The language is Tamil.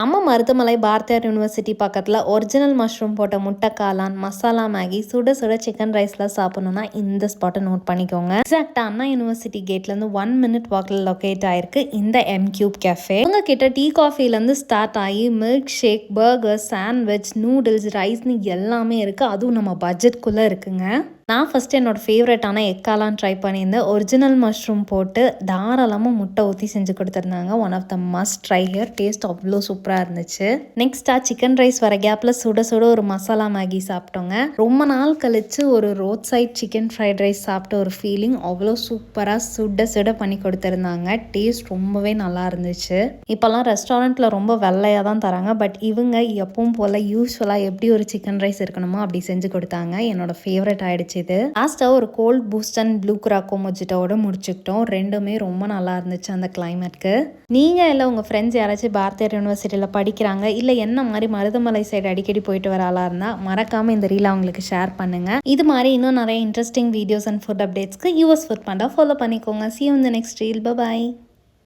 நம்ம மருதமலை பாரதியார் யூனிவர்சிட்டி பக்கத்தில் ஒரிஜினல் மஷ்ரூம் போட்ட முட்டை காளான், மசாலா மேகி, சுட சுட சிக்கன் ரைஸ்லாம் சாப்பிடணும்னா இந்த ஸ்பாட்டை நோட் பண்ணிக்கோங்க. எக்ஸாக்டாக அண்ணா யூனிவர்சிட்டி கேட்லேருந்து 1 minute வாக்கில் லொக்கேட் ஆயிருக்கு இந்த M-Cube கேஃபே. உங்க கிட்ட டீ காஃபிலேருந்து ஸ்டார்ட் ஆகி milk shake, burger, sandwich, noodles, ரைஸ்னு எல்லாமே இருக்குது. அதுவும் நம்ம பட்ஜெட்குள்ளே இருக்குங்க. நான் ஃபஸ்ட்டு என்னோடய ஃபேவரட்டான எக்காலாம் ட்ரை பண்ணியிருந்தேன். ஒரிஜினல் மஷ்ரூம் போட்டு தாராளமாக முட்டை ஊற்றி செஞ்சு கொடுத்துருந்தாங்க. One of the must try here. Taste அவ்வளோ சூப்பராக இருந்துச்சு. நெக்ஸ்ட்டாக சிக்கன் ரைஸ் வர கேப்பில் சுட சுட ஒரு மசாலா மேகி சாப்பிட்டோங்க. ரொம்ப நாள் கழித்து ஒரு road side chicken fried rice சாப்பிட்ட ஒரு ஃபீலிங். அவ்வளோ சூப்பராக சுட சுட பண்ணி கொடுத்துருந்தாங்க. டேஸ்ட் ரொம்பவே நல்லா இருந்துச்சு. இப்போல்லாம் ரெஸ்டாரண்ட்டில் ரொம்ப வெள்ளையாக தான் தராங்க. பட் இவங்க எப்பவும் போல் யூஸ்வலாக எப்படி ஒரு சிக்கன் ரைஸ் இருக்கணுமோ அப்படி செஞ்சு கொடுத்தாங்க. என்னோட ஃபேவரட் ஆகிடுச்சு. லாஸ்ட்டாக ஒரு கோல்ட் பூஸ்ட் அண்ட் ப்ளூ கிராக்கோ மொஜிட்டோட முடிச்சுக்கிட்டோம். ரெண்டுமே ரொம்ப நல்லா இருந்துச்சு அந்த கிளைமேட்க்கு. நீங்கள் இல்லை உங்கள் ஃப்ரெண்ட்ஸ் யாராச்சும் பாரதியார் யூனிவர்சிட்டியில் படிக்கிறாங்க, இல்லை என்ன மாதிரி மருதமலை சைடு அடிக்கடி போயிட்டு வர ஆளாக இருந்தால் மறக்காமல் இந்த ரீலை அவங்களுக்கு ஷேர் பண்ணுங்கள். இது மாதிரி இன்னும் நிறைய இன்ட்ரெஸ்டிங் வீடியோஸ் அண்ட் ஃபுட் அப்டேட்ஸ்க்கு யூஎஸ் ஃபுட் பண்டா ஃபாலோ பண்ணிக்கோங்க. See you in the next reel. Bye bye.